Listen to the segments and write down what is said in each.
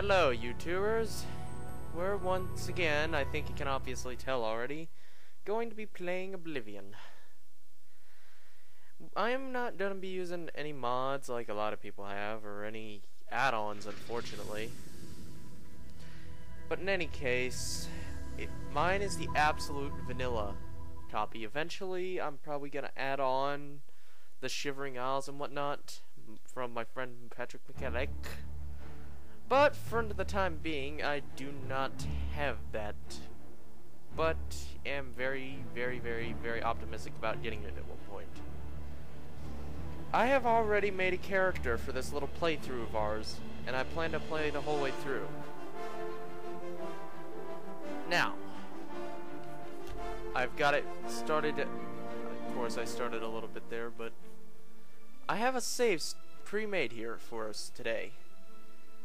Hello, YouTubers. We're once again, I think you can obviously tell already, going to be playing Oblivion. I am not going to be using any mods like a lot of people have, or any add-ons, unfortunately. But in any case, mine is the absolute vanilla copy. Eventually, I'm probably going to add on the Shivering Isles and whatnot from my friend Patrick McKellick. But for the time being, I do not have that. But am very, very, very, very optimistic about getting it at one point. I have already made a character for this little playthrough of ours, and I plan to play the whole way through. Now, I've got it started. Of course, I started a little bit there, but I have a save pre-made here for us today.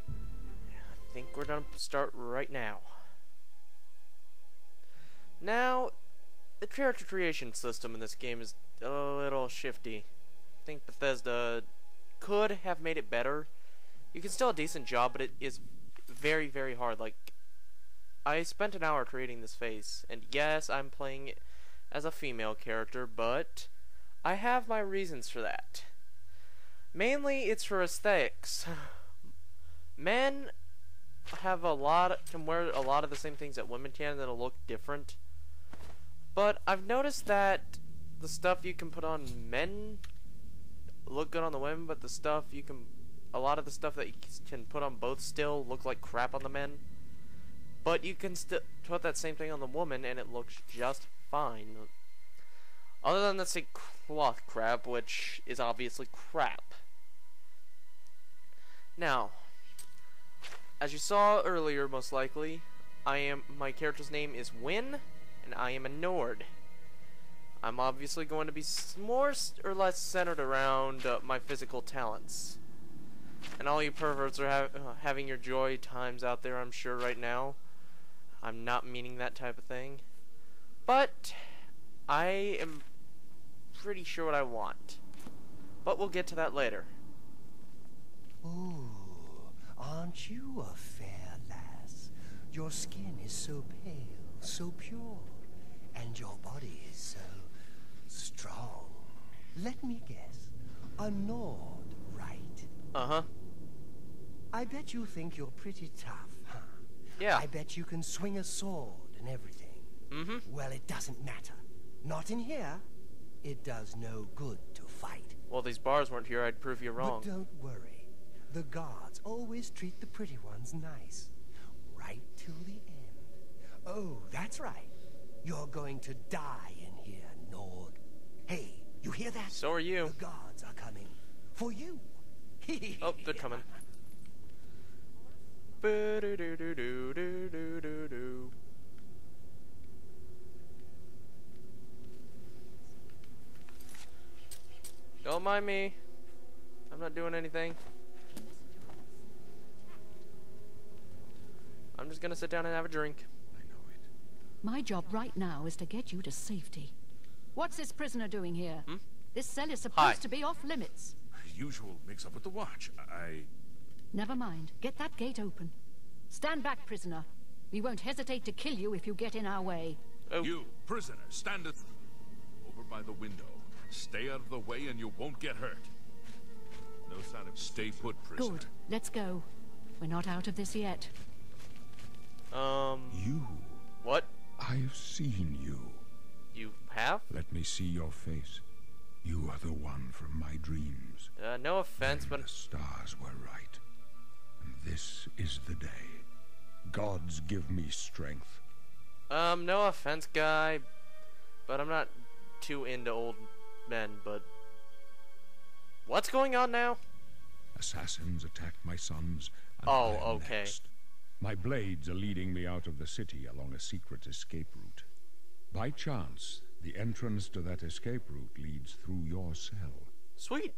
I think we're gonna start right now. Now, the character creation system in this game is a little shifty. I think Bethesda could have made it better. You can still do a decent job, but it is very, very hard. Like, I spent an hour creating this face, and yes, I'm playing it as a female character, but I have my reasons for that. Mainly, it's for aesthetics. Men have can wear a lot of the same things that women can that'll look different. But I've noticed that the stuff you can put on men look good on the women, but a lot of the stuff that you can put on both still look like crap on the men. But you can still put that same thing on the woman and it looks just fine. Other than the say cloth crap, which is obviously crap. Now, as you saw earlier, most likely, my character's name is Win, and I am a Nord. I'm obviously going to be more or less centered around my physical talents. And all you perverts are having your joy times out there, I'm sure, right now. I'm not meaning that type of thing. But I am pretty sure what I want. But we'll get to that later. Ooh, aren't you a fair lass? Your skin is so pale, so pure, and your body is so strong. Let me guess, a Nord, right? Uh-huh. I bet you think you're pretty tough, huh? Yeah. I bet you can swing a sword and everything. Mm-hmm. Well, it doesn't matter. Not in here. It does no good to fight. Well, if these bars weren't here, I'd prove you wrong. But don't worry. The guards always treat the pretty ones nice. Right till the end. Oh, that's right. You're going to die in here, Nord. Hey, you hear that? So are you. The guards are coming. For you. Oh, they're coming. Ba-do-do-do-do-do-do-do-do. Don't mind me. I'm not doing anything. I'm just gonna sit down and have a drink. I know it. My job right now is to get you to safety. What's this prisoner doing here? Hmm? This cell is supposed to be off limits. Usual mix-up with the watch. Never mind. Get that gate open. Stand back, prisoner. We won't hesitate to kill you if you get in our way. Oh. You, prisoner, stand over by the window. Stay out of the way and you won't get hurt. No sign of stay put, prisoner. Good. Let's go. We're not out of this yet. You. What? I've seen you. You have? Let me see your face. You are the one from my dreams. No offense, When but... the stars were right. And this is the day. Gods give me strength. No offense, guy, but I'm not too into old men, but... What's going on now? Assassins attacked my sons. And Oh, I am okay. next. My blades are leading me out of the city along a secret escape route. By chance, the entrance to that escape route leads through your cell. Sweet.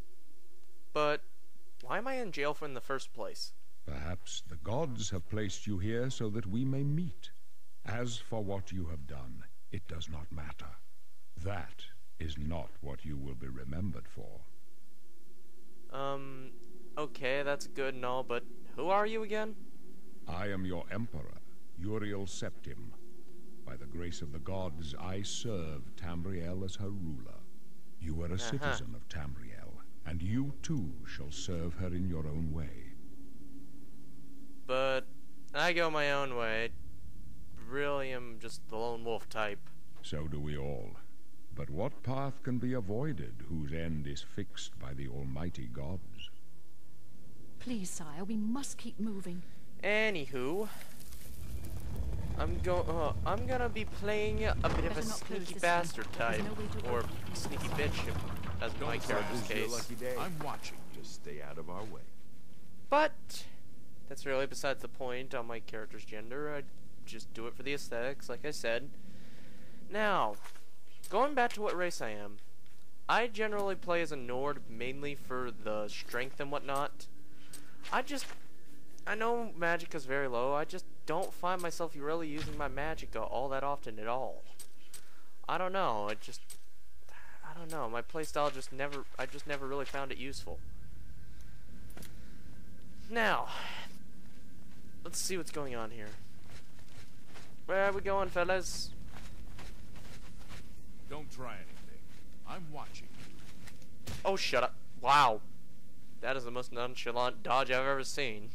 But why am I in jail in the first place? Perhaps the gods have placed you here so that we may meet. As for what you have done, it does not matter. That is not what you will be remembered for. Okay, that's good and all, but who are you again? I am your emperor, Uriel Septim. By the grace of the gods, I serve Tamriel as her ruler. You are a citizen of Tamriel, and you too shall serve her in your own way. But I go my own way. Really am just the lone wolf type. So do we all. But what path can be avoided whose end is fixed by the almighty gods? Please, sire, we must keep moving. Anywho, I'm gonna be playing a bit of a Better not close sneaky this bastard one. There's type, no way to or open it. sneaky bitch, as my character's case. I'm watching. Just stay out of our way. But that's really besides the point on my character's gender. I just do it for the aesthetics, like I said. Now, going back to what race I am, I generally play as a Nord mainly for the strength and whatnot. I know magic is very low. I just don't find myself really using my magic all that often at all. I don't know. I don't know. My playstyle I just never really found it useful. Now, let's see what's going on here. Where are we going, fellas? Don't try anything. I'm watching. Oh, shut up. Wow. That is the most nonchalant dodge I've ever seen.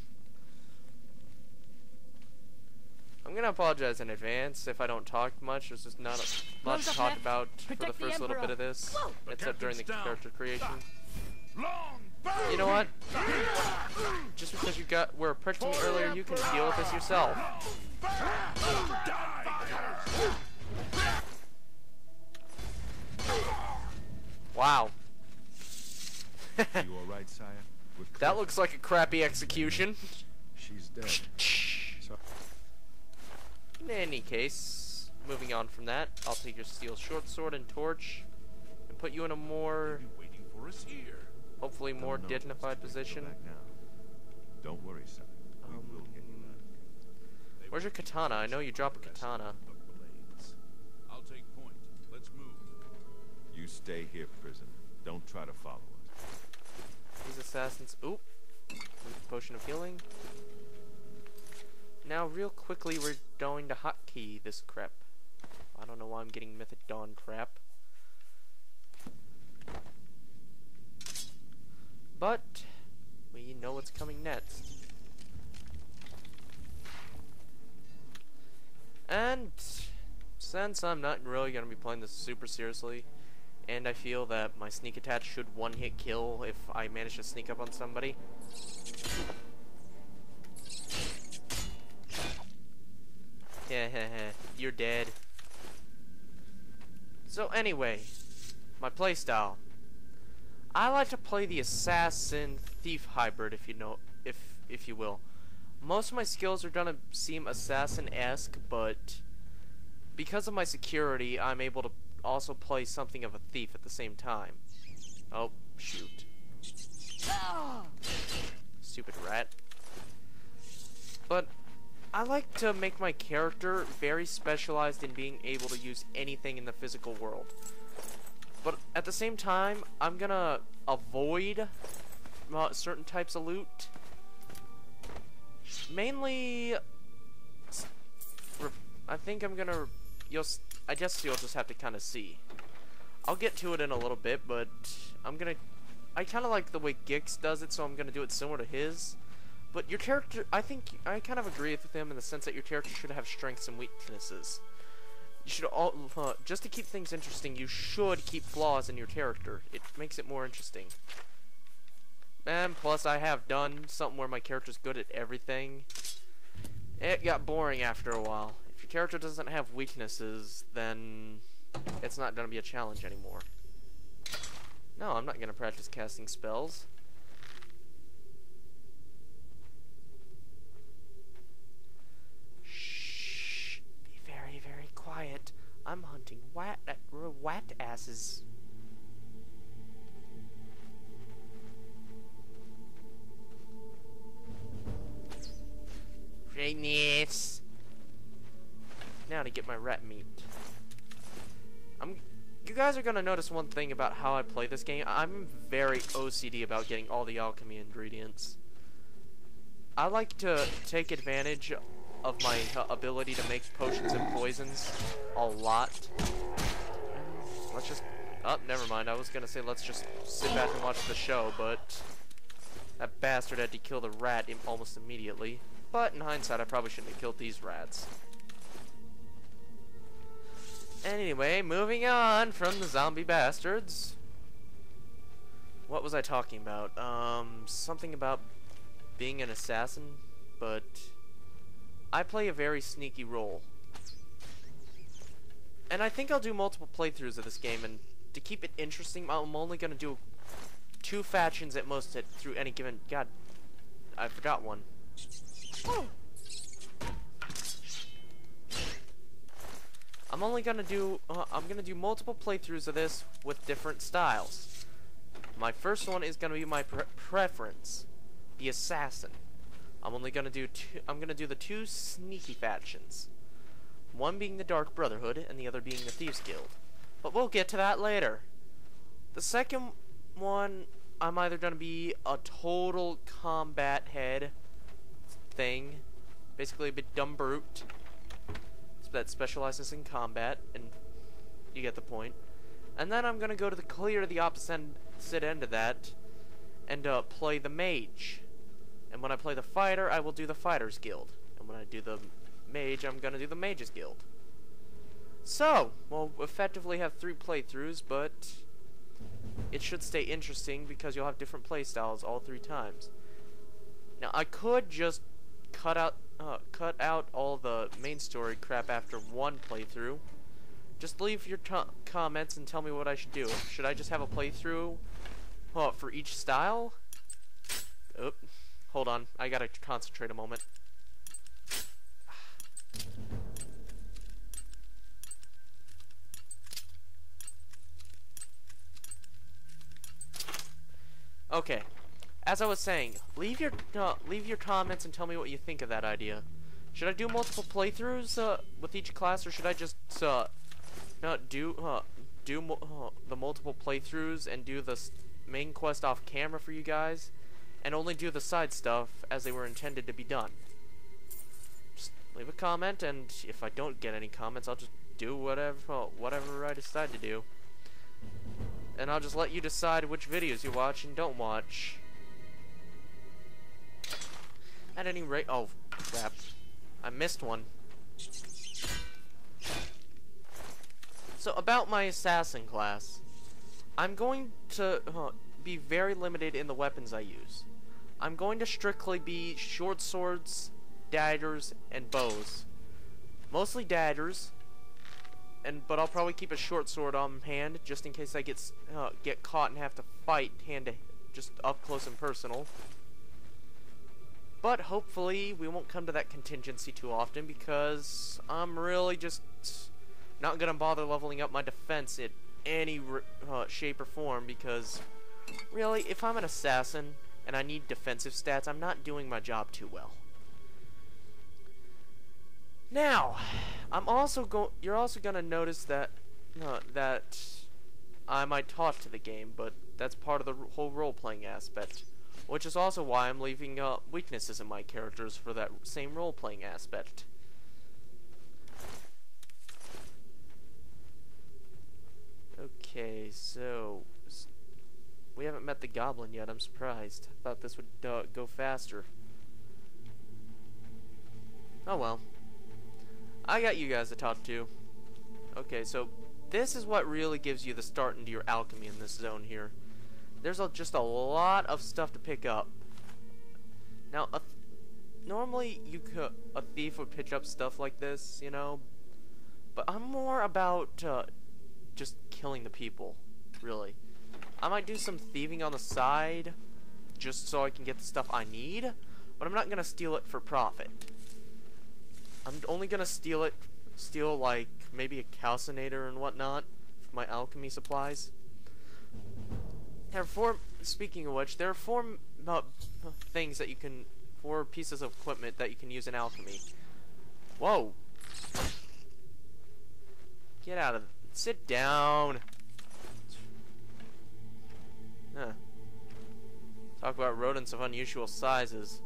I'm gonna apologize in advance if I don't talk much. There's just not a lot to talk about for the first little bit of this, except during the character creation. You know what? Just because you were a prick to me earlier, you can deal with this yourself. Wow. You all right, sire? That looks like a crappy execution. She's dead. In any case, moving on from that, I'll take your steel short sword and torch and put you in a more, Waiting for us here. hopefully more dignified position. Don't worry, sire. We will get you out. Where's your katana? I know you drop a katana. I'll take point. Let's move. You stay here, prisoner. Don't try to follow us. These assassins. Oop. Potion of healing. Now, real quickly, we're going to hotkey this crap. I don't know why I'm getting Mythic Dawn crap. But we know what's coming next. And since I'm not really going to be playing this super seriously, and I feel that my sneak attack should one-hit kill if I manage to sneak up on somebody. You're dead. So anyway, my playstyle. I like to play the assassin thief hybrid, if you will. Most of my skills are gonna seem assassin-esque, but because of my security, I'm able to also play something of a thief at the same time. Oh, shoot. Stupid rat. But I like to make my character very specialized in being able to use anything in the physical world. But at the same time, I'm gonna avoid certain types of loot. Mainly, I think I'm gonna, I guess you'll just have to kind of see. I'll get to it in a little bit, but I kind of like the way Gix does it, so I'm gonna do it similar to his. But your character, I think, I kind of agree with him in the sense that your character should have strengths and weaknesses. You should just to keep things interesting, you should keep flaws in your character. It makes it more interesting. And plus, I have done something where my character's good at everything. It got boring after a while. If your character doesn't have weaknesses, then it's not going to be a challenge anymore. No, I'm not going to practice casting spells. Shh. Be very, very quiet. I'm hunting rat asses. Greatness. Now to get my rat meat. You guys are gonna notice one thing about how I play this game. I'm very OCD about getting all the alchemy ingredients. I like to take advantage of my ability to make potions and poisons a lot. Let's just... Oh, never mind. I was gonna say let's just sit back and watch the show, but that bastard had to kill the rat almost immediately. But in hindsight, I probably shouldn't have killed these rats. Anyway, moving on from the zombie bastards. What was I talking about? Something about being an assassin, but I play a very sneaky role. And I think I'll do multiple playthroughs of this game, and to keep it interesting, I'm only gonna do 2 factions at most through any given... God, I forgot one. I'm only gonna do, I'm gonna do multiple playthroughs of this with different styles. My first one is gonna be my preference, the assassin. I'm only gonna do I'm gonna do the 2 sneaky factions. One being the Dark Brotherhood, and the other being the Thieves Guild. But we'll get to that later. The second one, I'm either gonna be a total combat head thing, basically a bit dumb brute that specializes in combat, and you get the point. And then I'm gonna go to the clear the opposite end of that, and play the mage. And when I play the fighter, I will do the Fighters Guild. And when I do the mage, I'm gonna do the Mages Guild. So, we'll effectively have 3 playthroughs, but it should stay interesting because you'll have different playstyles all 3 times. Now, I could just cut out all the main story crap after 1 playthrough. Just leave your comments and tell me what I should do. Should I just have a playthrough for each style? Oop. Hold on, I gotta concentrate a moment. Okay, as I was saying, leave your comments and tell me what you think of that idea. Should I do multiple playthroughs with each class, or should I just do the multiple playthroughs and do the main quest off camera for you guys, and only do the side stuff as they were intended to be done? Just leave a comment, and if I don't get any comments, I'll just do whatever I decide to do. And I'll just let you decide which videos you watch and don't watch. At any rate, oh crap, I missed one. So about my assassin class, I'm going to be very limited in the weapons I use. I'm going to strictly be short swords, daggers, and bows. Mostly daggers, but I'll probably keep a short sword on hand just in case I get caught and have to fight just up close and personal. But hopefully we won't come to that contingency too often, because I'm really just not gonna bother leveling up my defense in any shape or form, because really, if I'm an assassin and I need defensive stats, I'm not doing my job too well. Now, you're also gonna notice that I might talk to the game, but that's part of the whole role-playing aspect, which is also why I'm leaving weaknesses in my characters for that same role-playing aspect. Okay, so we haven't met the goblin yet. I'm surprised. I thought this would go faster. Oh well. I got you guys to talk to. Okay, so this is what really gives you the start into your alchemy in this zone here. There's just a lot of stuff to pick up. Now, normally a thief would pick up stuff like this, you know, but I'm more about just killing the people, really. I might do some thieving on the side just so I can get the stuff I need, but I'm not gonna steal it for profit. I'm only gonna steal like maybe a calcinator and whatnot for my alchemy supplies. Speaking of which, there are 4 things that you can, 4 pieces of equipment that you can use in alchemy. Whoa! Get out of, sit down. Huh. Talk about rodents of unusual sizes.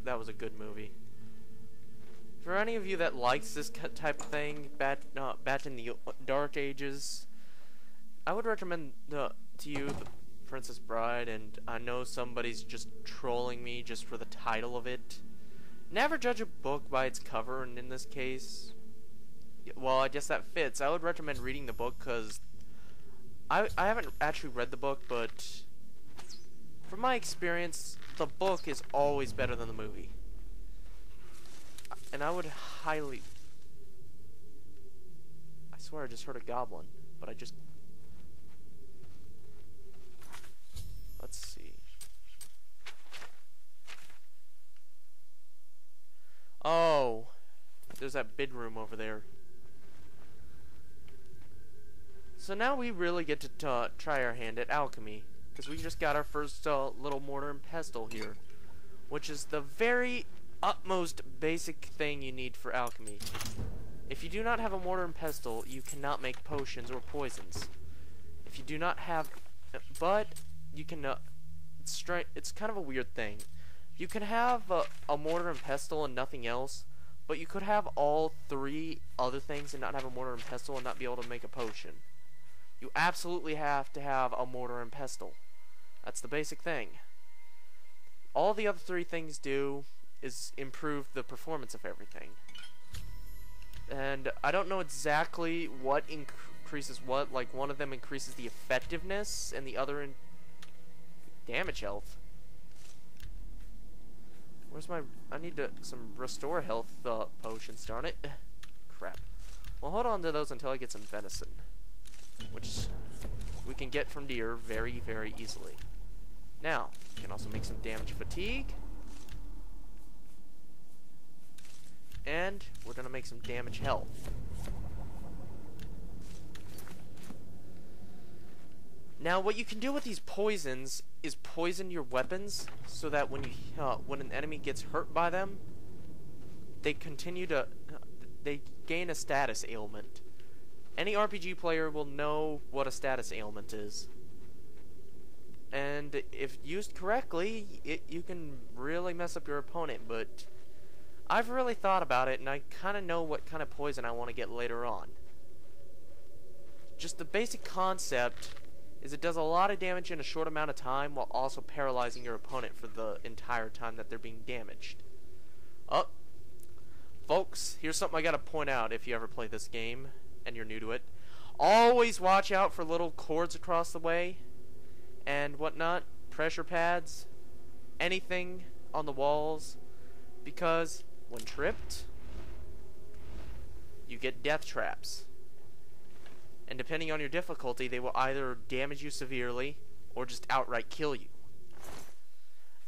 that was a good movie. For any of you that likes this type of thing, back in the Dark Ages, I would recommend to you The Princess Bride, and I know somebody's just trolling me just for the title of it. Never judge a book by its cover, and in this case, well, I guess that fits. I would recommend reading the book, because I haven't actually read the book, but from my experience, the book is always better than the movie. And I would highly... I swear I just heard a goblin, but I just... Let's see. Oh, there's that bid room over there. So now we really get to try our hand at alchemy, because we just got our first little mortar and pestle here, which is the very utmost basic thing you need for alchemy. If you do not have a mortar and pestle, you cannot make potions or poisons. If you do not have, but you can. It's kind of a weird thing. You can have a mortar and pestle and nothing else, but you could have all three other things and not have a mortar and pestle and not be able to make a potion. You absolutely have to have a mortar and pestle. That's the basic thing. All the other three things do is improve the performance of everything. And I don't know exactly what increases what. Like, one of them increases the effectiveness, and the other in damage health. Where's my... I need some restore health potions, darn it. Crap. Well, hold on to those until I get some venison, which we can get from deer very, very easily. Now, we can also make some damage fatigue. And we're going to make some damage health. Now, what you can do with these poisons is poison your weapons so that when an enemy gets hurt by them, they gain a status ailment. Any RPG player will know what a status ailment is. And if used correctly, you can really mess up your opponent, but I've really thought about it, and I kind of know what kind of poison I want to get later on. Just the basic concept is it does a lot of damage in a short amount of time while also paralyzing your opponent for the entire time that they're being damaged. Oh, folks, here's something I gotta point out if you ever play this game and you're new to it. Always watch out for little cords across the way and whatnot, pressure pads, anything on the walls, because when tripped, you get death traps. And depending on your difficulty, they will either damage you severely or just outright kill you.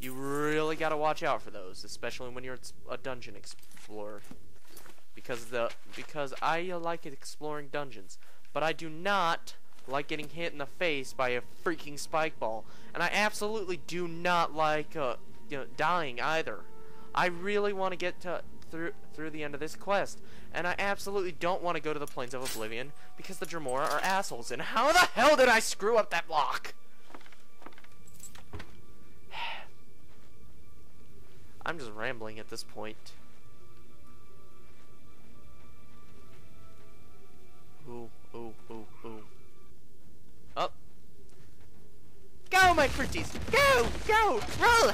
You really gotta watch out for those, especially when you're a dungeon explorer. Because I like exploring dungeons, but I do not like getting hit in the face by a freaking spike ball, and I absolutely do not like dying either. I really want to get through the end of this quest, and I absolutely don't want to go to the Plains of Oblivion because the Dremora are assholes. And how the hell did I screw up that block? I'm just rambling at this point. Ooh, ooh, ooh, ooh. Up. Go, my pretties! Go! Go! Roll!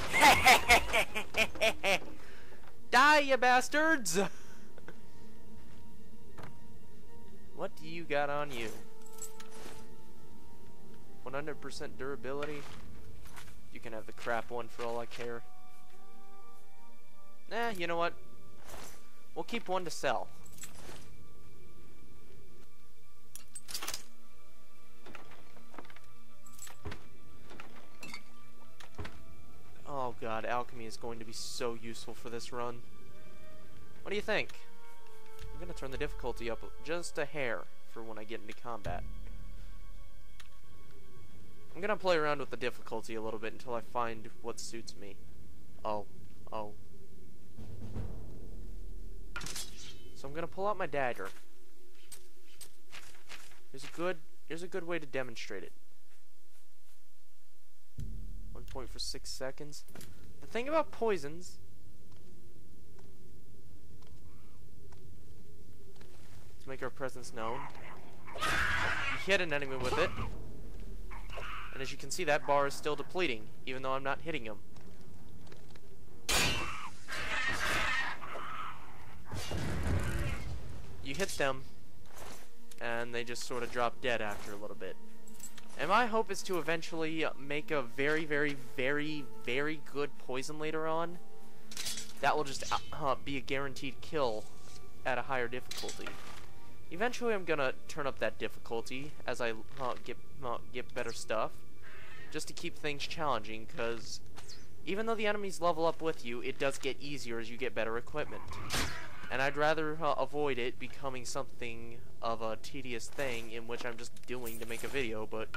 Die, you bastards! What do you got on you? 100% durability? You can have the crap one for all I care. Nah, you know what? We'll keep one to sell. Oh god, alchemy is going to be so useful for this run. What do you think? I'm gonna turn the difficulty up just a hair for when I get into combat. I'm gonna play around with the difficulty a little bit until I find what suits me. Oh. So I'm gonna pull out my dagger. Here's a good way to demonstrate it. 1 point for 6 seconds. The thing about poisons make our presence known. You hit an enemy with it. And as you can see, that bar is still depleting, even though I'm not hitting him. You hit them, and they just sort of drop dead after a little bit. And my hope is to eventually make a very, very, very, very good poison later on. That will just be a guaranteed kill at a higher difficulty. Eventually I'm gonna turn up that difficulty as I get better stuff, just to keep things challenging, because even though the enemies level up with you, it does get easier as you get better equipment. And I'd rather avoid it becoming something of a tedious thing in which I'm just doing to make a video, but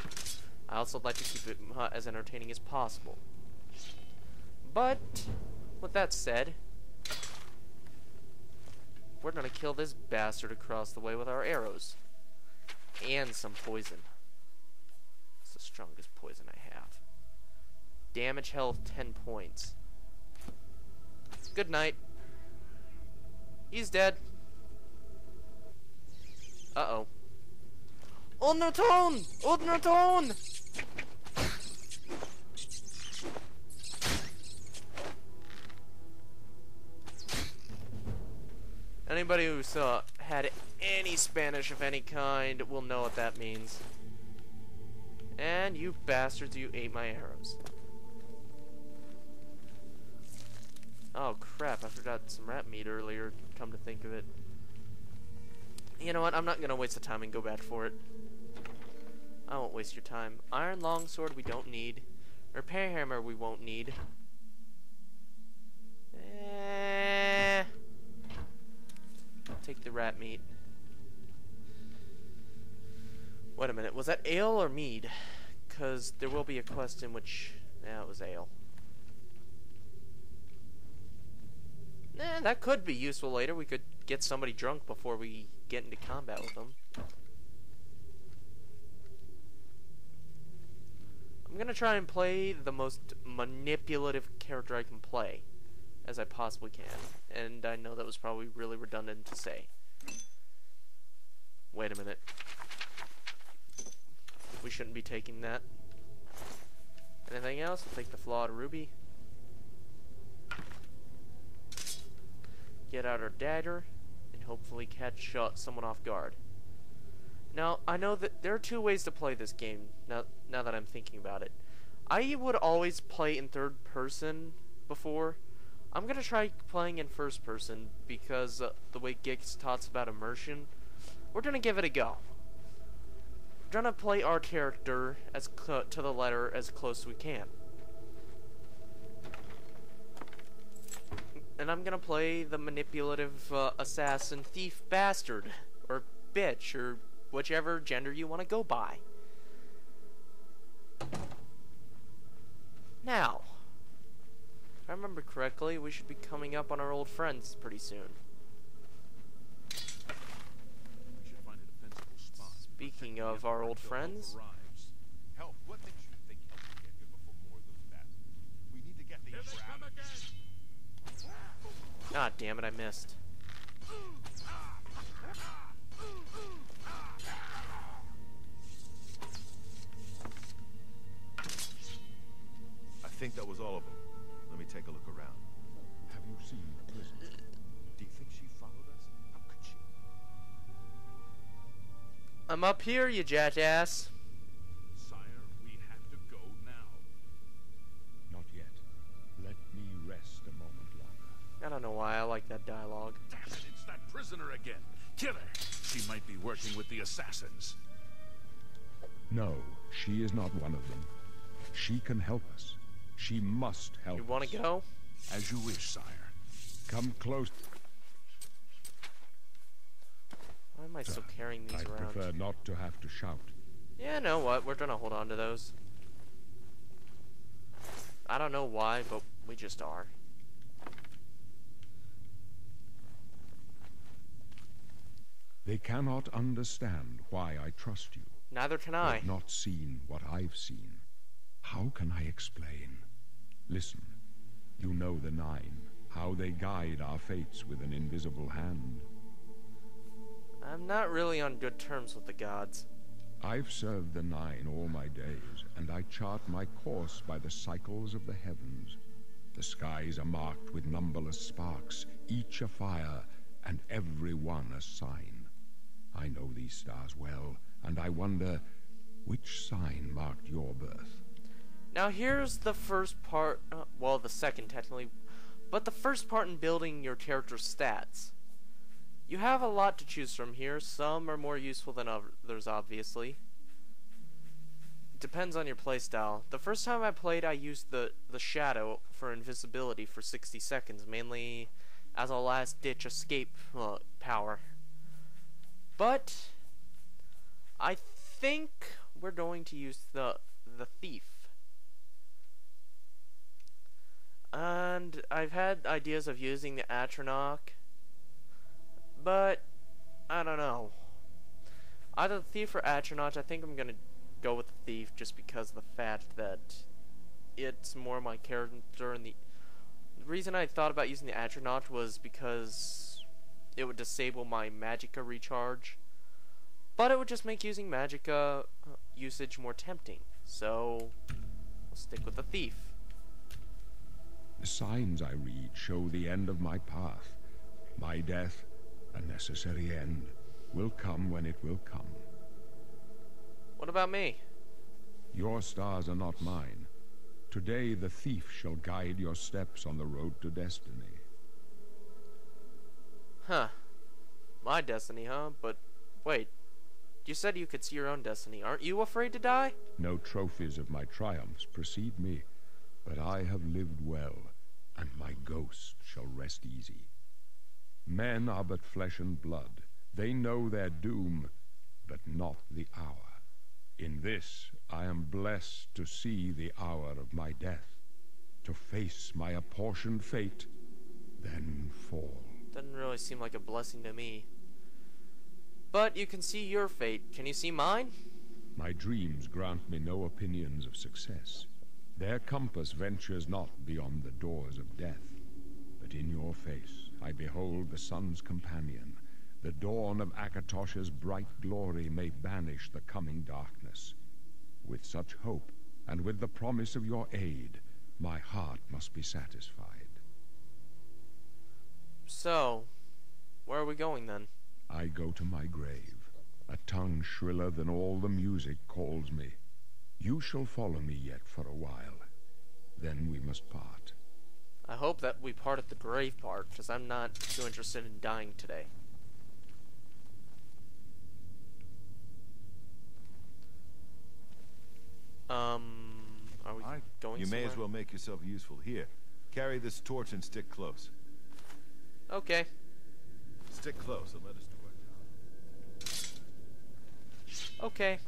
I also like to keep it as entertaining as possible. But with that said, we're gonna kill this bastard across the way with our arrows. And some poison. It's the strongest poison I have. Damage health 10 points. Good night. He's dead. Uh-oh. Undertone! Undertone! Anybody who's had any Spanish of any kind will know what that means. And you bastards, you ate my arrows. Oh crap, I forgot some rat meat earlier, come to think of it. You know what, I'm not gonna waste the time and go back for it. I won't waste your time. Iron longsword we don't need. Repair hammer we won't need. I'll take the rat meat. Wait a minute, was that ale or mead? Because there will be a quest in which... yeah, it was ale. That could be useful later. We could get somebody drunk before we get into combat with them. I'm gonna try and play the most manipulative character I can play, as I possibly can. And I know that was probably really redundant to say. Wait a minute. We shouldn't be taking that. Anything else? We'll take the flawed ruby. Get out our dagger, and hopefully catch someone off guard. Now, I know that there are two ways to play this game, now that I'm thinking about it. I would always play in third person before. I'm gonna try playing in first person, because the way Gix talks about immersion, we're gonna give it a go. We're gonna play our character as to the letter as close as we can. And I'm gonna play the manipulative assassin thief bastard, or bitch, or whichever gender you want to go by. Now, if I remember correctly, we should be coming up on our old friends pretty soon. We should find a defensible spot. Speaking of our old friends, Help! What makes you think help will get here before more of those bastards? We need to get these traps. ah damn it, I missed. I think that was all of them. Let me take a look around. Have you seen the prisoner? Do you think she followed us? How could she? I'm up here, you jackass. Sire, we have to go now. Not yet. Let me rest a moment longer. I don't know why I like that dialogue. Damn it, it's that prisoner again. Kill her. She might be working with the assassins. No, she is not one of them. She can help us. She must help You want us. to go? As you wish, sire. Come close. Why am I still carrying these I around? prefer not to have to shout. Yeah, know what? We're gonna hold on to those. I don't know why, but we just are. They cannot understand why I trust you. Neither can I. They've not seen what I've seen. How can I explain? Listen, you know the Nine, how they guide our fates with an invisible hand. I'm not really on good terms with the gods. I've served the Nine all my days, and I chart my course by the cycles of the heavens. The skies are marked with numberless sparks, each a fire, and every one a sign. I know these stars well, and I wonder, which sign marked your birth? Now here's the first part, well, the second technically, but the first part in building your character's stats. You have a lot to choose from here. Some are more useful than others, obviously. It depends on your playstyle. The first time I played, I used the shadow for invisibility for 60 seconds, mainly as a last-ditch escape power. But I think we're going to use the thief. And I've had ideas of using the Atronach, but I don't know. Either the thief or Atronach. I think I'm gonna go with the thief just because of the fact that it's more my character. And the reason I thought about using the Atronach was because it would disable my magicka recharge, but it would just make using magicka usage more tempting. So we'll stick with the thief. The signs I read show the end of my path. My death, a necessary end, will come when it will come. What about me? Your stars are not mine. Today the thief shall guide your steps on the road to destiny. Huh. My destiny, huh? But wait. You said you could see your own destiny. Aren't you afraid to die? No trophies of my triumphs precede me, but I have lived well, and my ghost shall rest easy. Men are but flesh and blood. They know their doom, but not the hour. In this I am blessed to see the hour of my death, to face my apportioned fate, then fall. Doesn't really seem like a blessing to me. But you can see your fate. Can you see mine? My dreams grant me no opinions of success. Their compass ventures not beyond the doors of death. But in your face I behold the sun's companion. The dawn of Akatosh's bright glory may banish the coming darkness. With such hope, and with the promise of your aid, my heart must be satisfied. So, where are we going then? I go to my grave. A tongue shriller than all the music calls me. You shall follow me yet for a while. Then we must part. I hope that we part at the grave part, because I'm not too interested in dying today. Are we going You may somewhere? as well make yourself useful. Here, carry this torch and stick close. Okay. Stick close and let us do our job. Okay.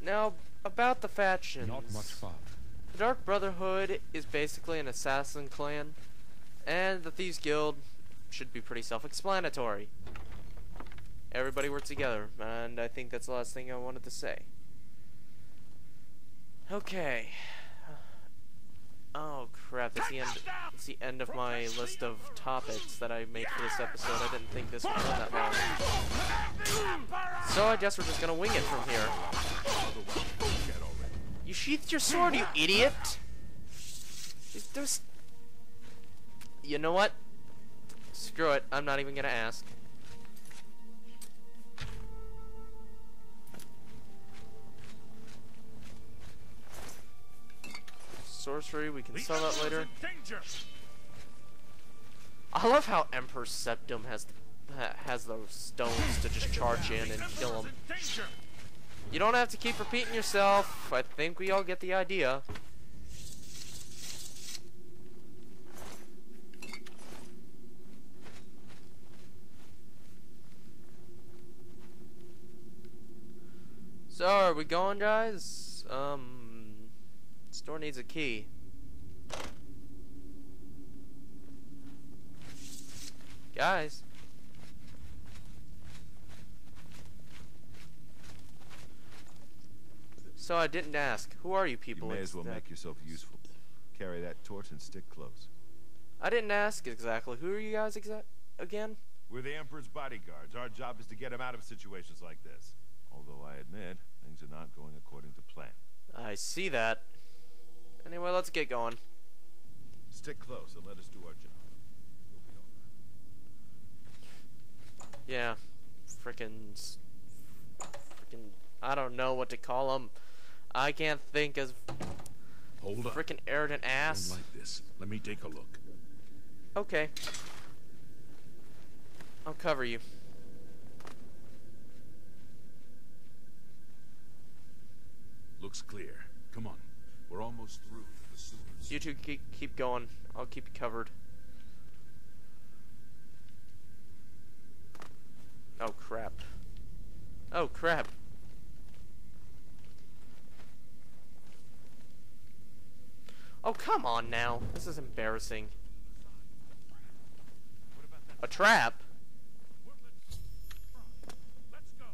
Now, about the factions. Not much fun. The Dark Brotherhood is basically an assassin clan, and the Thieves Guild should be pretty self-explanatory. Everybody works together, and I think that's the last thing I wanted to say. Okay. Oh crap, that's the end of my list of topics that I made for this episode. I didn't think this would run that long. So I guess we're just gonna wing it from here. You sheathed your sword, you idiot! There's... You know what? Screw it, I'm not even gonna ask. Sorcery, we can sell that later. I love how Emperor Septim has those stones to just charge in and kill him. You don't have to keep repeating yourself. I think we all get the idea. So, are we going, guys? Store needs a key. Guys. So I didn't ask. Who are you people? You may as well make yourself useful. Carry that torch and stick close. I didn't ask exactly. Who are you guys again? We're the Emperor's bodyguards. Our job is to get him out of situations like this. Although I admit, things are not going according to plan. I see that. Anyway, let's get going. Stick close and let us do our job. We'll be over. Yeah. Frickin', I don't know what to call him. I can't think as Hold up. frickin' arrogant ass. Don't like this. Let me take a look. Okay. I'll cover you. Looks clear. Come on. We're almost through the sewers. You two keep going. I'll keep you covered. Oh crap. Oh crap. Oh come on now. This is embarrassing. A trap? Let's go.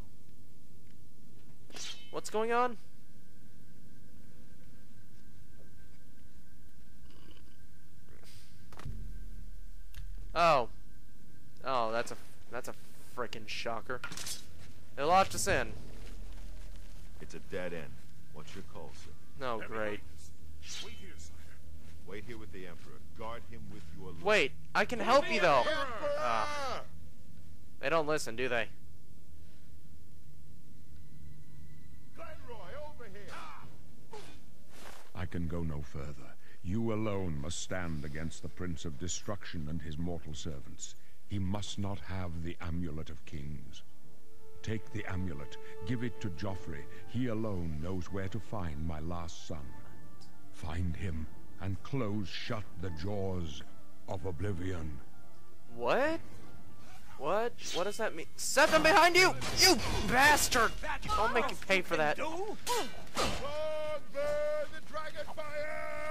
What's going on? Oh. Oh, that's a frickin' shocker. They locked us in. It's a dead end. What's your call, sir? Oh, great. Wait here, sire. Wait here with the Emperor. Guard him with your life. Wait, I can help you though. They don't listen, do they? Glenroy, over here! I can go no further. You alone must stand against the Prince of Destruction and his mortal servants. He must not have the Amulet of Kings. Take the amulet, give it to Joffrey. He alone knows where to find my last son. Find him, and close shut the jaws of Oblivion. What? What? What does that mean? Set them behind you! You bastard! I'll make you pay for that. Long burn the dragon fire!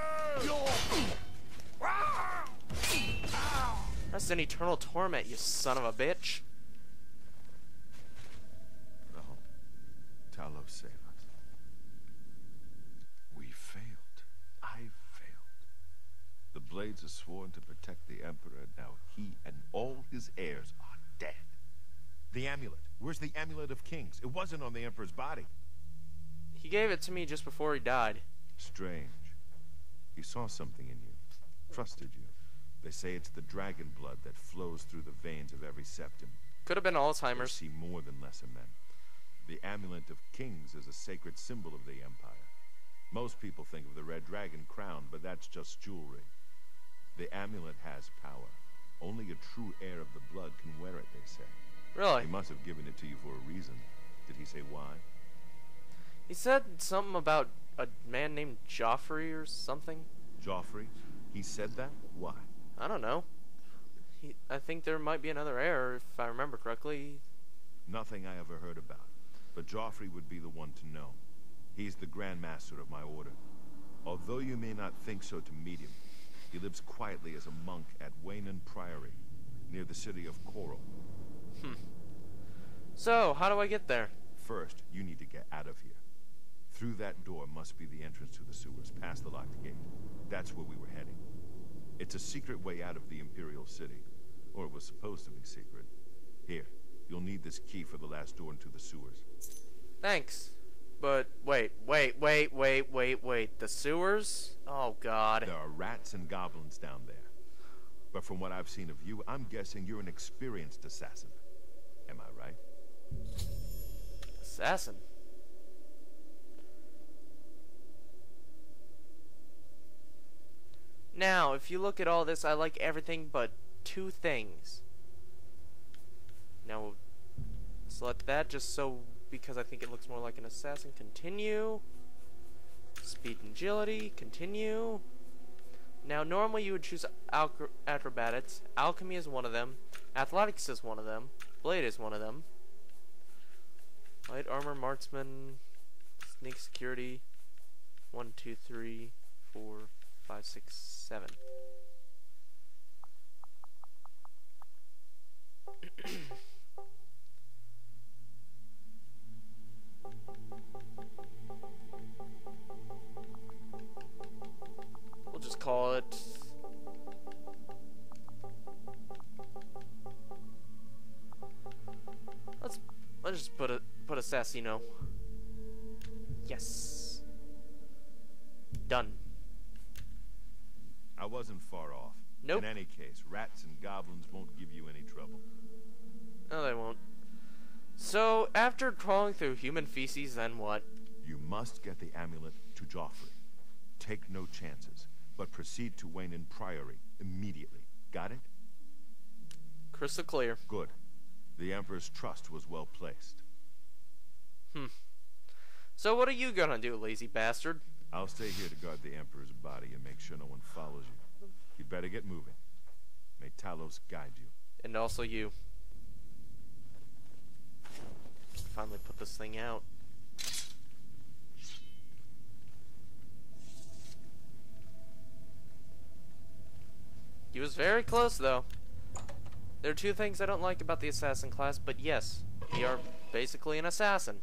That's an eternal torment, you son of a bitch. No. Talos, save us. We failed. I failed. The Blades are sworn to protect the Emperor. Now he and all his heirs are dead. The amulet. Where's the Amulet of Kings? It wasn't on the Emperor's body. He gave it to me just before he died. Strange. He saw something in you. Trusted you. They say it's the dragon blood that flows through the veins of every septum. Could have been They Alzheimer's. see more than lesser men. The Amulet of Kings is a sacred symbol of the Empire. Most people think of the red dragon crown, but that's just jewelry. The amulet has power. Only a true heir of the blood can wear it, they say. Really? He must have given it to you for a reason. Did he say why? He said something about a man named Joffrey or something. Joffrey? He said that? Why? I don't know. I think there might be another heir, if I remember correctly. Nothing I ever heard about. But Joffrey would be the one to know. He's the Grand Master of my order. Although you may not think so to meet him, he lives quietly as a monk at Waynon Priory, near the city of Coral. So, how do I get there? First, you need to get out of here. Through that door must be the entrance to the sewers, past the locked gate. That's where we were heading. It's a secret way out of the Imperial City. Or it was supposed to be secret. Here, you'll need this key for the last door into the sewers. Thanks. But, wait. The sewers? Oh, God. There are rats and goblins down there. But from what I've seen of you, I'm guessing you're an experienced assassin. Am I right? Assassin? Now, if you look at all this, I like everything but two things. Now, select that just so, because I think it looks more like an assassin. Continue. Speed and agility. Continue. Now, normally you would choose acrobatics. Alchemy is one of them. Athletics is one of them. Blade is one of them. Light armor, marksman, sneak security. 1, 2, 3, 4, 5, 6, 7. We'll just call it Let's just put assassino. Yes. Done. I wasn't far off. Nope. In any case, rats and goblins won't give you any trouble. No, they won't. So, after crawling through human feces, then what? You must get the amulet to Joffrey. Take no chances, but proceed to Wayne Priory immediately. Got it? Crystal clear. Good. The Emperor's trust was well placed. So what are you gonna do, lazy bastard? I'll stay here to guard the Emperor's body and make sure no one follows you. You'd better get moving. May Talos guide you. And also you. Finally put this thing out. He was very close, though. There are two things I don't like about the assassin class, but yes, we are basically an assassin.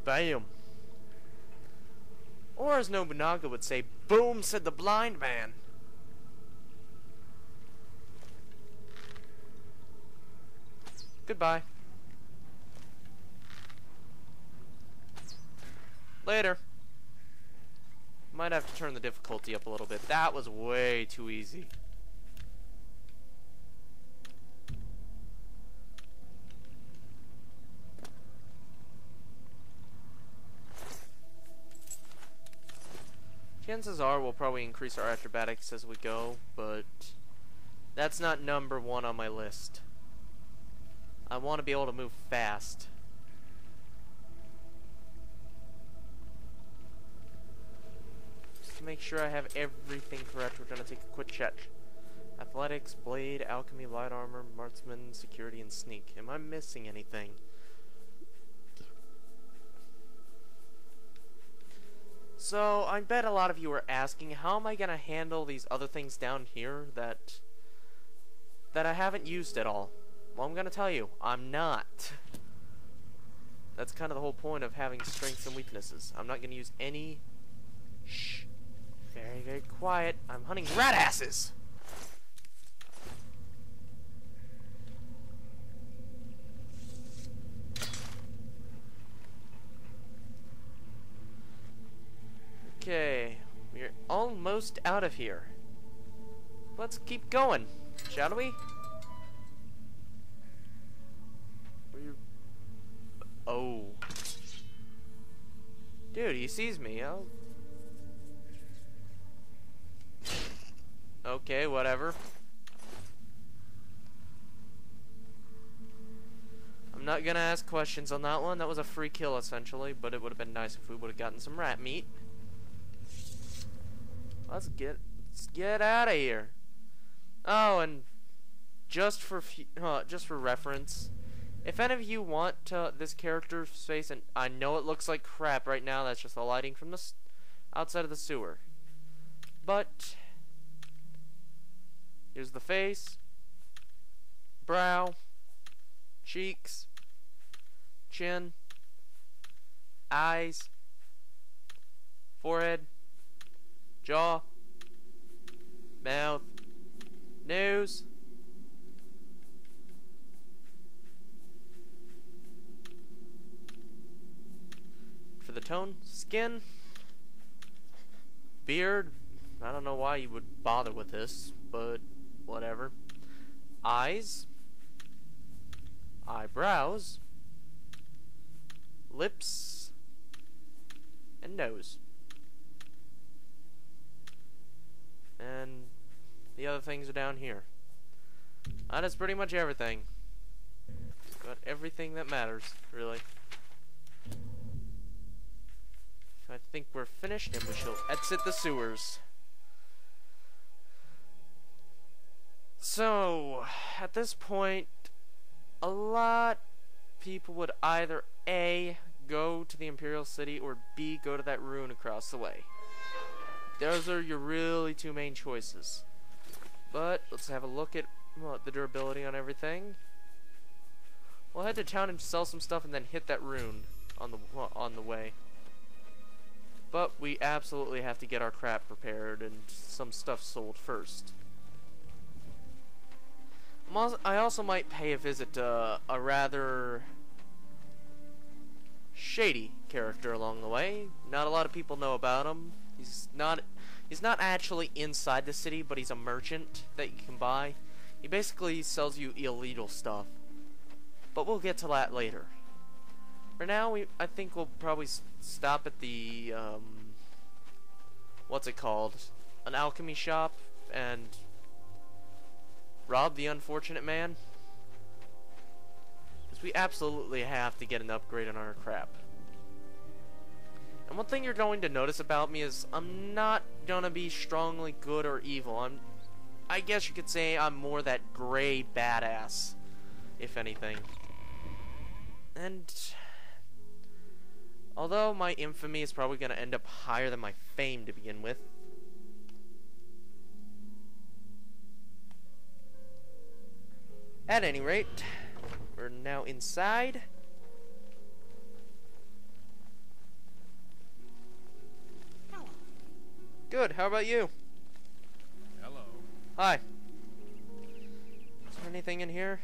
Bam. Or as Nobunaga would say, boom, said the blind man. Goodbye. Later. Might have to turn the difficulty up a little bit. That was way too easy. Chances are we'll probably increase our acrobatics as we go, but that's not number one on my list. I want to be able to move fast. Just to make sure I have everything correct, we're going to take a quick check. Athletics, blade, alchemy, light armor, marksman, security, and sneak. Am I missing anything? So, I bet a lot of you are asking, how am I going to handle these other things down here that I haven't used at all? Well, I'm going to tell you, I'm not. That's kind of the whole point of having strengths and weaknesses. I'm not going to use any... Shh. Very, very quiet. I'm hunting rat asses! Okay, we're almost out of here. Let's keep going, shall we? Oh. Dude, he sees me. Okay, whatever. I'm not gonna ask questions on that one. That was a free kill, essentially, but it would have been nice if we would have gotten some rat meat. Let's get out of here. Oh, and just for reference, if any of you want this character's face, and I know it looks like crap right now, that's just the lighting from the outside of the sewer. But here's the face, brow, cheeks, chin, eyes, forehead, jaw, mouth, nose, for the tone, skin, beard. I don't know why you would bother with this, but whatever. Eyes, eyebrows, lips, and nose. And the other things are down here. That is pretty much everything. Got everything that matters, really. I think we're finished and we shall exit the sewers. So, at this point, a lot of people would either A, go to the Imperial City, or B, go to that ruin across the way. those are your really two main choices. But let's have a look at the durability on everything. We'll head to town and sell some stuff, and then hit that rune on the way. But we absolutely have to get our crap prepared and some stuff sold first. I also might pay a visit to a rather shady character along the way. Not a lot of people know about him. He's not actually inside the city, but he's a merchant that you can buy. He basically sells you illegal stuff. But we'll get to that later. For now, I think we'll probably stop at the what's it called? An alchemy shop and rob the unfortunate man. Because we absolutely have to get an upgrade on our crap. And one thing you're going to notice about me is I'm not gonna be strongly good or evil. I guess you could say I'm more that gray badass, if anything. And although my infamy is probably gonna end up higher than my fame to begin with, at any rate, we're now inside. Good, how about you? Hello. Hi. Is there anything in here?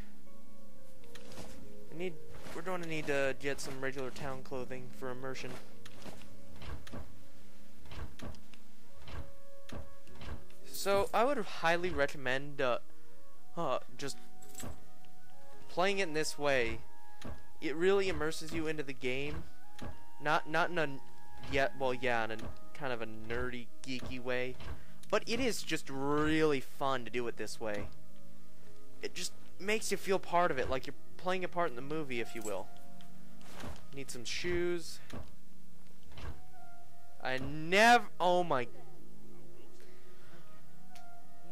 We're going to need to get some regular town clothing for immersion. So, I would highly recommend just playing it in this way. It really immerses you into the game. Not in a in a kind of a nerdy, geeky way, but it is just really fun to do it this way. It just makes you feel part of it, like you're playing a part in the movie, if you will. Need some shoes. Oh my...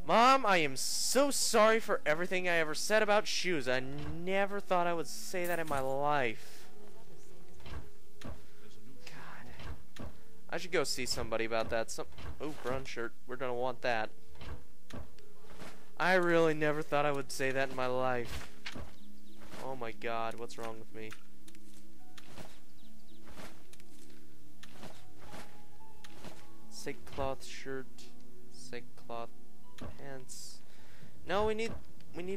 Mom, I am so sorry for everything I ever said about shoes. I never thought I would say that in my life. I should go see somebody about that. Oh, brown shirt. We're gonna want that. I really never thought I would say that in my life. Oh my god, what's wrong with me? Sackcloth shirt, sackcloth pants. No, we need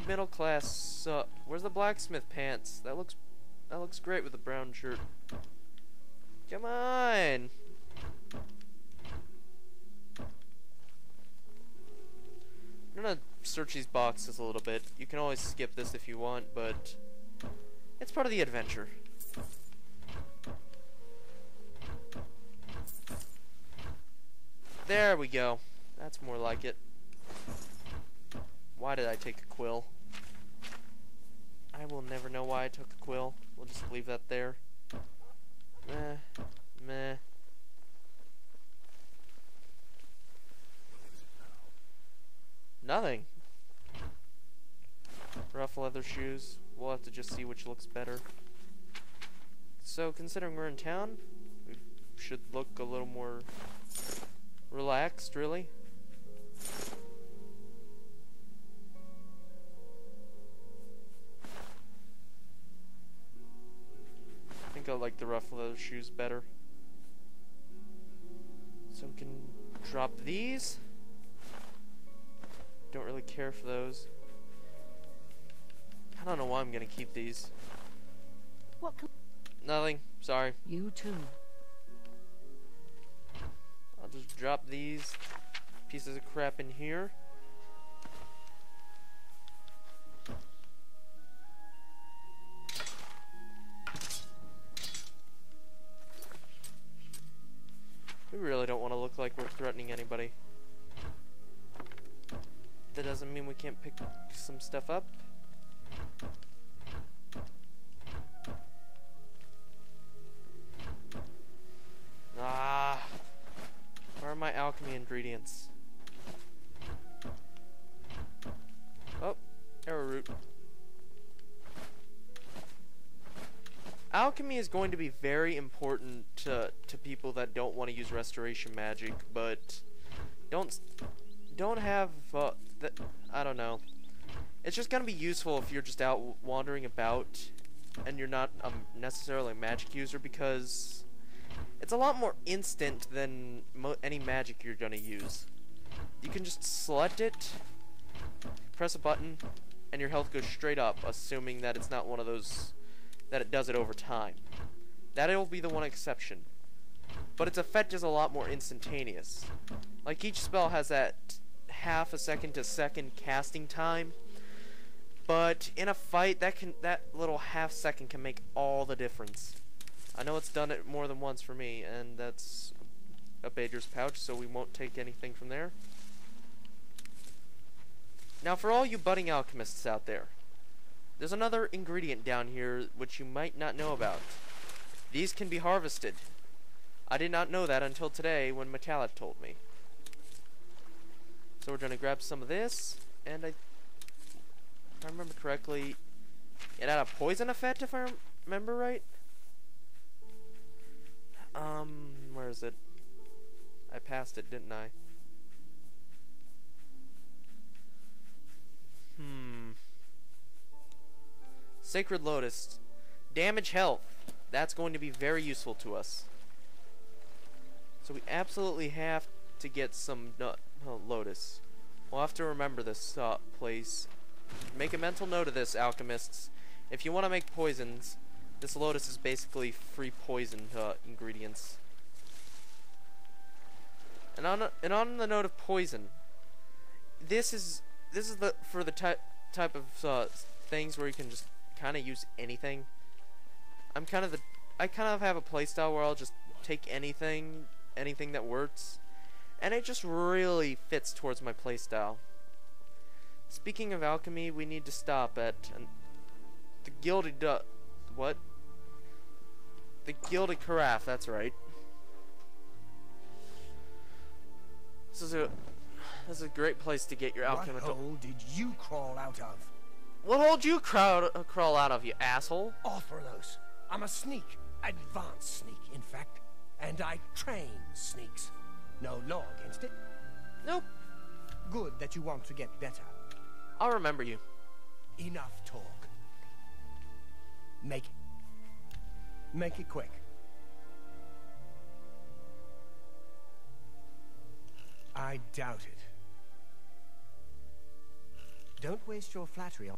middle class. Where's the blacksmith pants? That looks great with the brown shirt. Come on. I'm gonna search these boxes a little bit. You can always skip this if you want, but it's part of the adventure. There we go. That's more like it. Why did I take a quill? I will never know why I took a quill. We'll just leave that there. Meh. Nothing. Rough leather shoes. We'll have to just see which looks better. So, considering we're in town, we should look a little more relaxed, really. I think I like the rough leather shoes better. So we can drop these. Don't really care for those. I don't know why I'm gonna keep these. What can... Nothing. Sorry. You too. I'll just drop these pieces of crap in here. We really don't want to look like we're threatening anybody. That doesn't mean we can't pick some stuff up. Where are my alchemy ingredients? Oh, arrowroot. Alchemy is going to be very important to people that don't want to use restoration magic, but don't have I don't know. It's just gonna be useful if you're just out wandering about and you're not necessarily a magic user, because it's a lot more instant than any magic you're gonna use. You can just select it, press a button, and your health goes straight up, assuming that it's not one of those that it does it over time. That'll be the one exception. But its effect is a lot more instantaneous. Like, each spell has that half a second to second casting time, but in a fight, that little half second can make all the difference. I know it's done it more than once for me, and that's a Bader's pouch, so we won't take anything from there. Now, for all you budding alchemists out there, there's another ingredient down here which you might not know about. These can be harvested. I did not know that until today when Metalit told me. So we're going to grab some of this, and if I remember correctly, it had a poison effect, if I remember right. Where is it? I passed it, didn't I? Sacred Lotus. Damage health. That's going to be very useful to us. So we absolutely have to get some Lotus. We'll have to remember this place. Make a mental note of this, alchemists. If you want to make poisons, this Lotus is basically free poison ingredients. And on the note of poison, this is for the type of things where you can just kind of use anything. I kind of have a playstyle where I'll just take anything that works, and it just really fits towards my playstyle. Speaking of alchemy, we need to stop at the Gilded The Gilded Carafe. That's right. This is a great place to get your alchemical. What hole did you crawl out of? What hole did you crawl out of, you asshole? Ortholos. I'm a sneak. Advanced sneak, in fact. And I train sneaks. No law against it. Nope. Good that you want to get better. I'll remember you. Enough talk. Make it quick. I doubt it. Don't waste your flattery on...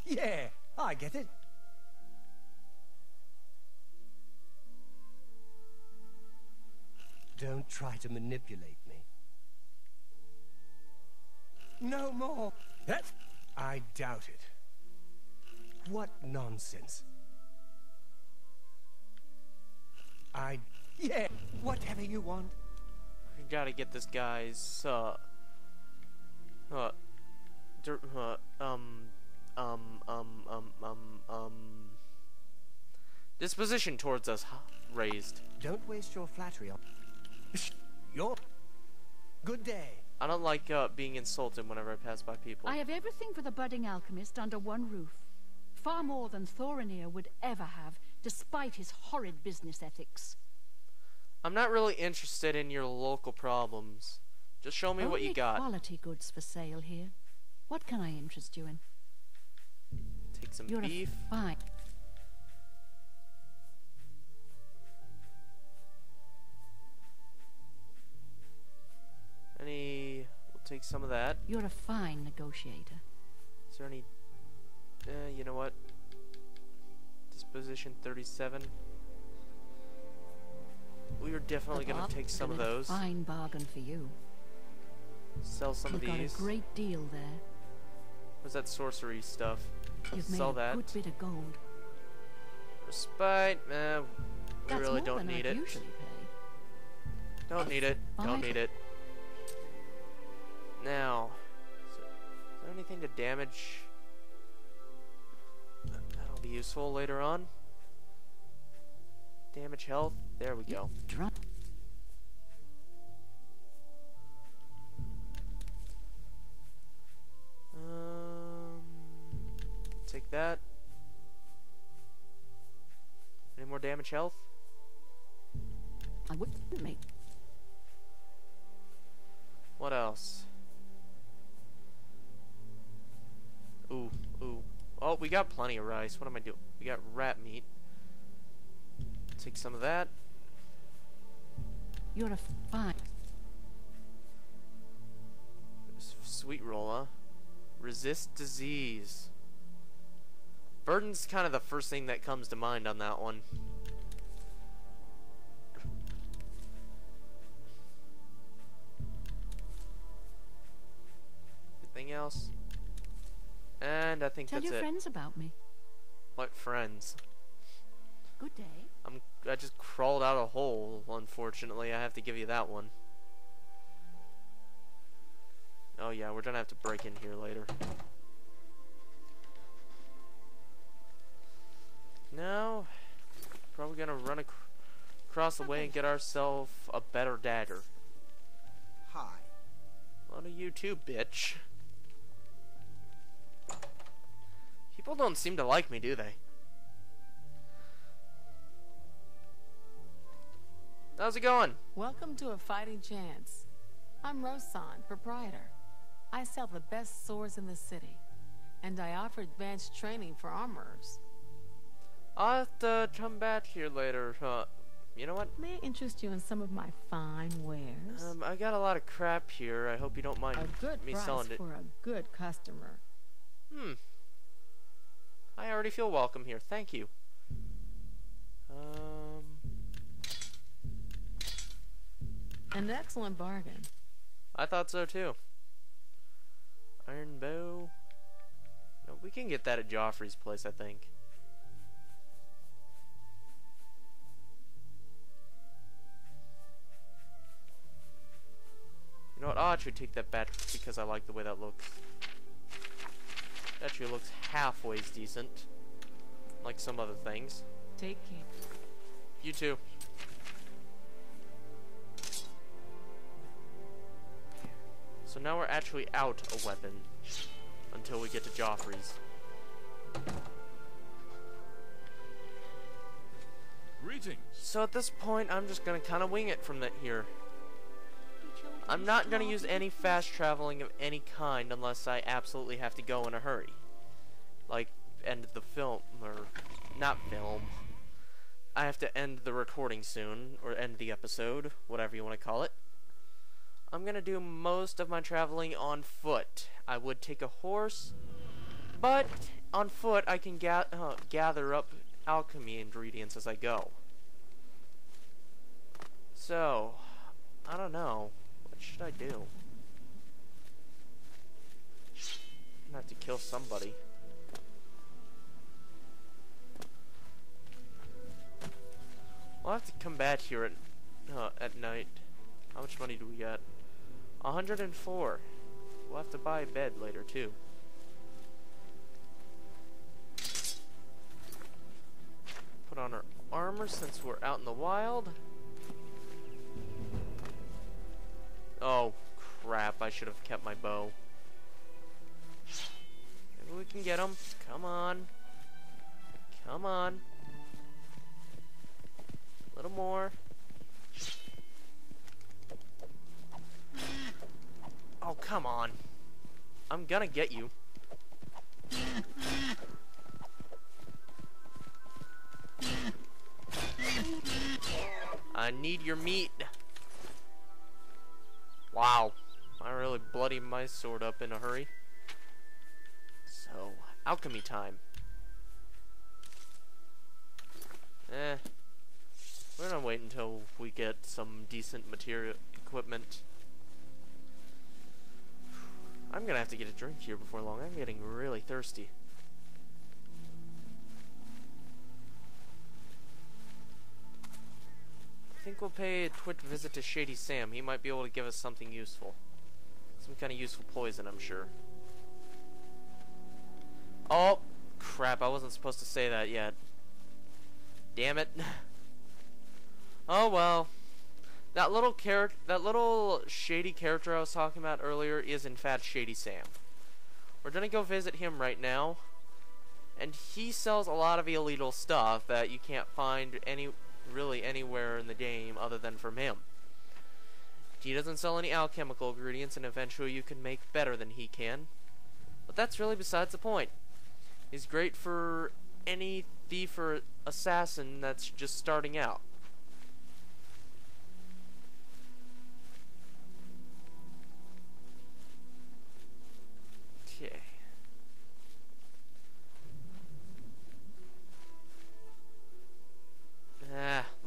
Yeah, I get it. Don't try to manipulate me. No more. That's... I doubt it. What nonsense. Yeah, whatever you want. We gotta get this guy's, disposition towards us raised. Don't waste your flattery on... Your... Good day. I don't like, being insulted whenever I pass by people. I have everything for the budding alchemist under one roof. Far more than Thorinir would ever have, despite his horrid business ethics. I'm not really interested in your local problems. Just show me what you got. Quality goods for sale here. What can I interest you in? Take some You're beef. Fine. We'll take some of that. You're a fine negotiator. Is there any... you know what? Disposition 37. We are definitely going to take some of those. Fine bargain for you. Sell some of You've got these. a great deal there. What's that sorcery stuff? You've Sell made a that. good bit of gold. Respite, we That's really more don't than need I'd it. usually pay. Don't need it. Don't Fine. need it. Now, is there anything to damage? That'll be useful later on. Damage health. There we go. Drunk. Take that. Any more damage health? I wouldn't make. What else? Ooh, ooh. Oh, we got plenty of rice. What am I doing? We got rat meat. Take some of that. You're a fine. Sweet roll, huh? Resist disease. Burden's kind of the first thing that comes to mind on that one. Anything else? And I think Tell that's your it. friends about me. What friends? Good day. I just crawled out a hole, unfortunately. I have to give you that one. Oh yeah, we're gonna have to break in here later. Now, probably gonna run across the way and get ourselves a better dagger. Hi. What are you too, bitch? People don't seem to like me, do they? How's it going? Welcome to A Fighting Chance. I'm Rosan, proprietor. I sell the best swords in the city, and I offer advanced training for armorers. I'll have to come back here later. You know what? May I interest you in some of my fine wares? I got a lot of crap here. I hope you don't mind A good me price selling it. for a good customer. I already feel welcome here. Thank you. An excellent bargain. I thought so too. Iron bow. No, we can get that at Joffrey's place, I think. You know what? I'll actually take that back because I like the way that looks. It actually looks halfway decent. Like some other things. Take care. You too. So now we're actually out a weapon until we get to Joffrey's. Greetings. So at this point, I'm just gonna kind of wing it from here. I'm not gonna use any fast traveling of any kind unless I absolutely have to go in a hurry. Like, end the film, or not film. I have to end the recording soon, or end the episode, whatever you want to call it. I'm gonna do most of my traveling on foot. I would take a horse, but on foot I can gather up alchemy ingredients as I go. So, I don't know. What should I do? I'm gonna have to kill somebody. We'll have to come back here at night. How much money do we got? 104. We'll have to buy a bed later too. Put on our armor since we're out in the wild. Oh crap, I should have kept my bow. Maybe we can get him. Come on. Come on. A little more. Oh, come on. I'm gonna get you. I need your meat. Wow. I really bloodied my sword up in a hurry. So, alchemy time. We're gonna wait until we get some decent material equipment. I'm gonna have to get a drink here before long. I'm getting really thirsty. I think we'll pay a quick visit to Shady Sam. He might be able to give us something useful. Some kind of useful poison, I'm sure. Oh, crap. I wasn't supposed to say that yet. Damn it. Oh, well. That little shady character I was talking about earlier is in fact Shady Sam. We're gonna go visit him right now. And he sells a lot of illegal stuff that you can't find really anywhere in the game other than from him. He doesn't sell any alchemical ingredients, and eventually you can make better than he can. But that's really besides the point. He's great for any thief or assassin that's just starting out. Okay.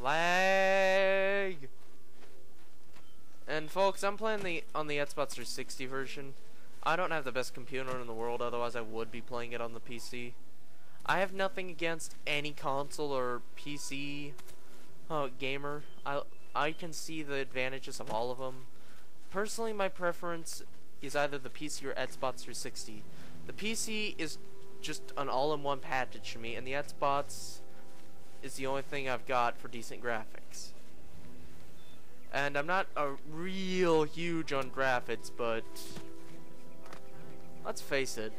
Lag. And folks, I'm playing on the Xbox 360 version. I don't have the best computer in the world, otherwise I would be playing it on the PC. I have nothing against any console or PC gamer. I can see the advantages of all of them. Personally, my preference is either the PC or Xbox 360. The PC is just an all-in-one package to me, and the Xbox is the only thing I've got for decent graphics. And I'm not a real huge on graphics, but let's face it.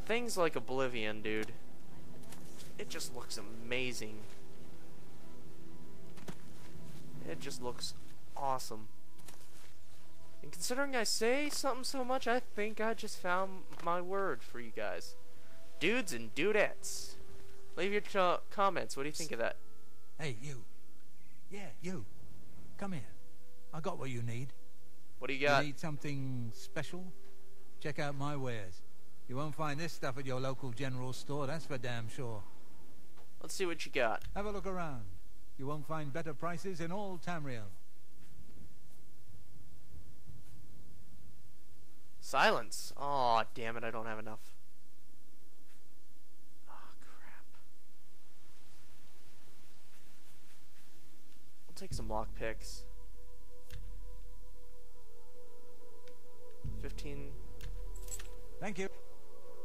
Things like Oblivion, dude. It just looks amazing. It just looks awesome. And considering I say something so much, I think I just found my word for you guys. Dudes and dudettes. Leave your comments. What do you think of that? Hey, you. Yeah, you. Come here. I got what you need. What do you got? You need something special? Check out my wares. You won't find this stuff at your local general store, that's for damn sure. Let's see what you got. Have a look around. You won't find better prices in all Tamriel. Silence. Aw, damn it, I don't have enough. Oh, crap. I'll take some lockpicks. 15. Thank you.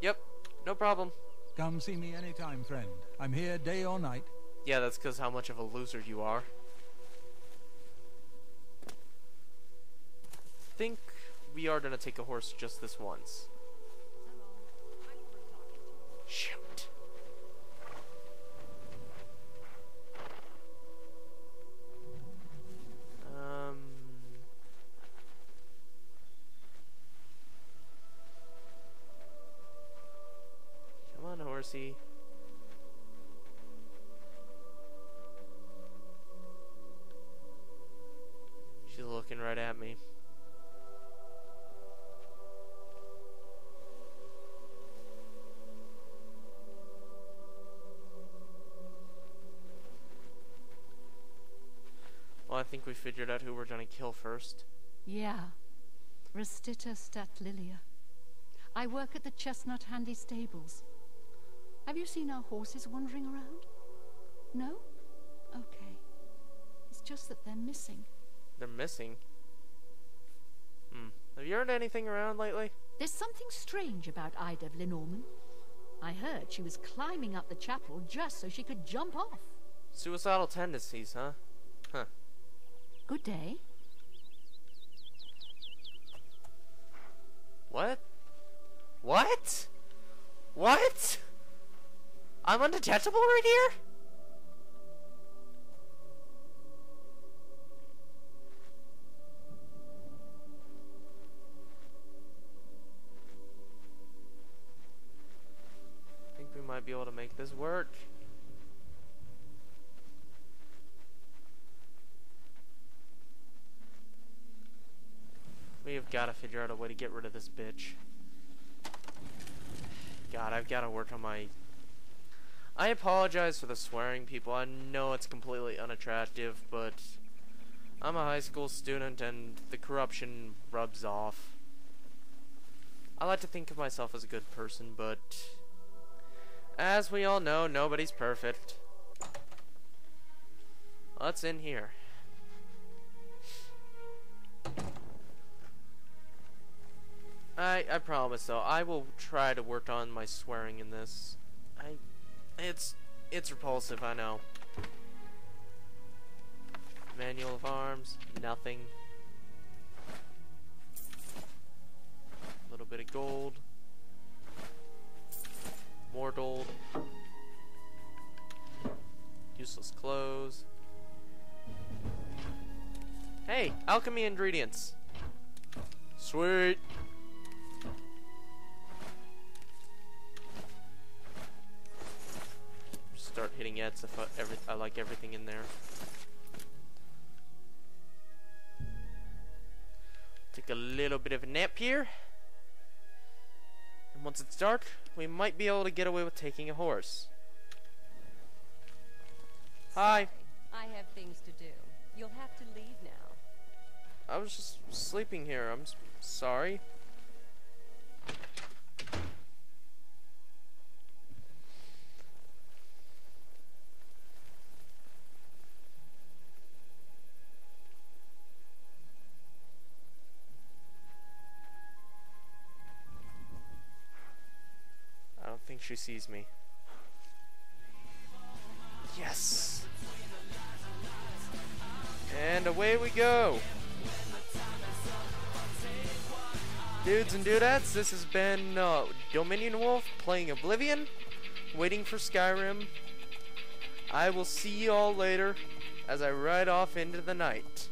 Yep, no problem. Come see me anytime, friend. I'm here day or night. Yeah, that's because how much of a loser you are. I think we are gonna take a horse just this once. Shoot. Come on, horsey. She's looking right at me. Well, I think we figured out who we're gonna kill first. Yeah. Restita Stat Lilia. I work at the Chestnut Handy Stables. Have you seen our horses wandering around? No? Okay. It's just that they're missing. They're missing? Have you heard anything around lately? There's something strange about Ida Lenormand. I heard she was climbing up the chapel just so she could jump off. Suicidal tendencies, huh? Huh. Good day. What? What? What? I'm undetectable right here? I think we might be able to make this work. We have got to figure out a way to get rid of this bitch. God, I've got to work on my... I apologize for the swearing, people. I know it's completely unattractive, but I'm a high school student and the corruption rubs off. I like to think of myself as a good person, but as we all know, nobody's perfect. What's in here? I promise though, I will try to work on my swearing in this. It's repulsive, I know. Manual of arms, nothing. A little bit of gold. More gold. Useless clothes. Hey, Alchemy ingredients. Sweet. Start hitting Eds if I like everything in there. Take a little bit of a nap here. And once it's dark, we might be able to get away with taking a horse. Hi. I have things to do. You'll have to leave now. I was just sleeping here. I'm sorry. I don't think she sees me. Yes. And away we go. Dudes and dudettes, this has been Dominion Wolf playing Oblivion, waiting for Skyrim. I will see you all later as I ride off into the night.